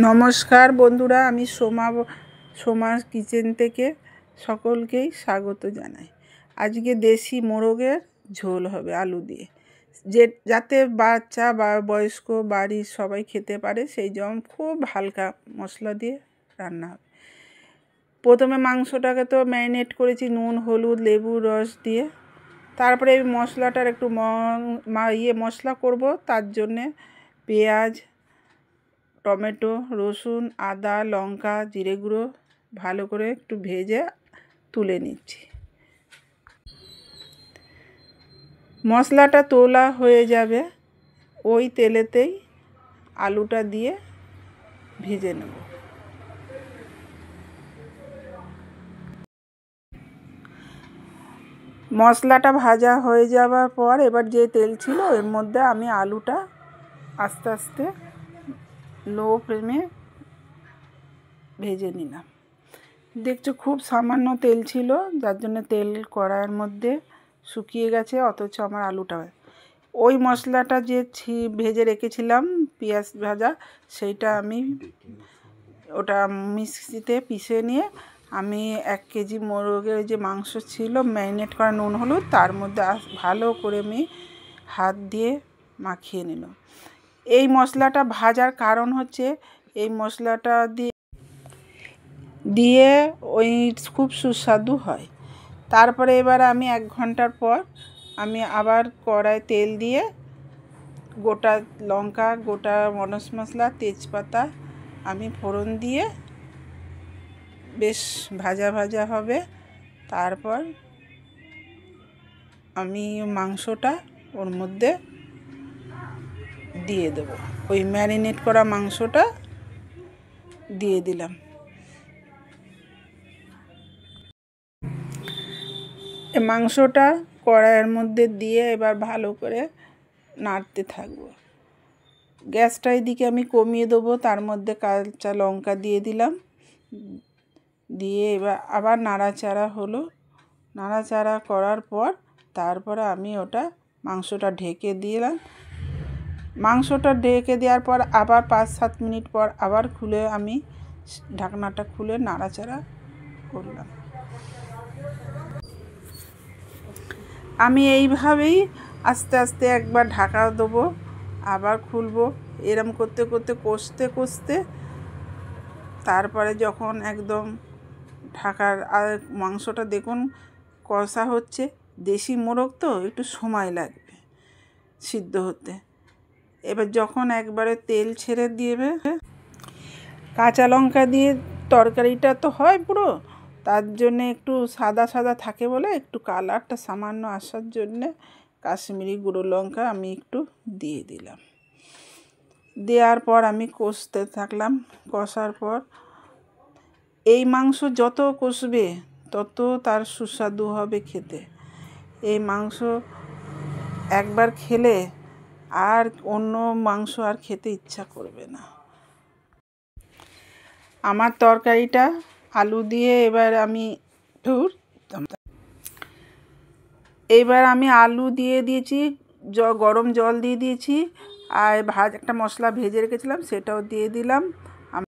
নমস্কার বন্ধুরা, আমি সোমার কিচেন থেকে সকলকেই স্বাগত জানাই। আজকে দেশি মোরগের ঝোল হবে আলু দিয়ে, যাতে বাচ্চা বা বয়স্ক বাড়ির সবাই খেতে পারে, সেই জন্য খুব হালকা মশলা দিয়ে রান্না হবে। প্রথমে মাংসটাকে তো ম্যারিনেট করেছি নুন, হলুদ, লেবুর রস দিয়ে। তারপরে এই মশলাটার একটু মশলা করব। তার জন্যে পেঁয়াজ, টমেটো, রসুন, আদা, লঙ্কা, জিরে গুঁড়ো ভালো করে একটু ভেজে তুলে নিচ্ছি। মশলাটা তোলা হয়ে যাবে, ওই তেলেতেই আলুটা দিয়ে ভেজে নেব। মশলাটা ভাজা হয়ে যাওয়ার পর এবার যে তেল ছিল এর মধ্যে আমি আলুটা আস্তে আস্তে লো ফ্লেমে ভেজে নিলাম। দেখছো খুব সামান্য তেল ছিল, যার জন্য তেল কড়াইয়ের মধ্যে শুকিয়ে গেছে, অথচ আমার আলুটা ওই মশলাটা যে ভেজে রেখেছিলাম পেঁয়াজ ভাজা, সেইটা আমি ওটা মিক্সিতে পিষে নিয়ে আমি 1 কেজি মোরগের যে মাংস ছিল ম্যারিনেট করা নুন হলুদ, তার মধ্যে ভালো করে আমি হাত দিয়ে মাখিয়ে নিলাম। এই মশলাটা ভাজার কারণ হচ্ছে এই মশলাটা দিয়ে ওই খুব সুস্বাদু হয়। তারপরে এবার আমি 1 ঘন্টার পর আমি আবার কড়াই তেল দিয়ে গোটা লঙ্কা, গোটা গরম মশলা, তেজপাতা আমি ফোড়ন দিয়ে বেশ ভাজা ভাজা হবে। তারপর আমি মাংসটা ওর মধ্যে দিয়ে দেব, ওই ম্যারিনেট করা মাংসটা দিয়ে দিলাম। মাংসটা কড়াইয়ের মধ্যে দিয়ে এবার ভালো করে নাড়তে থাকবো। গ্যাসটা এদিকে আমি কমিয়ে দেবো, তার মধ্যে কাঁচা লঙ্কা দিয়ে দিলাম, দিয়ে এবার আবার নাড়াচাড়া হলো। নাড়াচাড়া করার পর তারপরে আমি মাংসটা ঢেকে দিলাম। মাংসটা ঢেকে দেওয়ার পর আবার 5-7 মিনিট পর আবার খুলে আমি ঢাকনাটা খুলে নাড়াচাড়া করলাম। আমি এইভাবেই আস্তে আস্তে একবার ঢাকা দেবো, আবার খুলবো, এরম করতে করতে কষতে কষতে তারপরে যখন একদম ঢাকার আর মাংসটা দেখুন কষা হচ্ছে, দেশি মোরগ তো একটু সময় লাগবে সিদ্ধ হতে। এবার যখন একবারে তেল ছেড়ে দিবে, কাঁচা লঙ্কা দিয়ে তরকারিটা তো হয় পুরো, তার জন্যে একটু সাদা সাদা থাকে বলে একটু কালারটা সামান্য আসার জন্যে কাশ্মীরি গুঁড়ো লঙ্কা আমি একটু দিয়ে দিলাম। দেওয়ার পর আমি কষতে থাকলাম। কষার পর এই মাংস যত কষবে তত তার সুস্বাদু হবে খেতে। এই মাংস একবার খেলে আর অন্য মাংস আর খেতে ইচ্ছা করবে না। আমার তরকারিটা আলু দিয়ে এবার আমি আলু দিয়ে দিয়েছি, গরম জল দিয়ে দিয়েছি, আর একটা মশলা ভেজে রেখেছিলাম সেটাও দিয়ে দিলাম।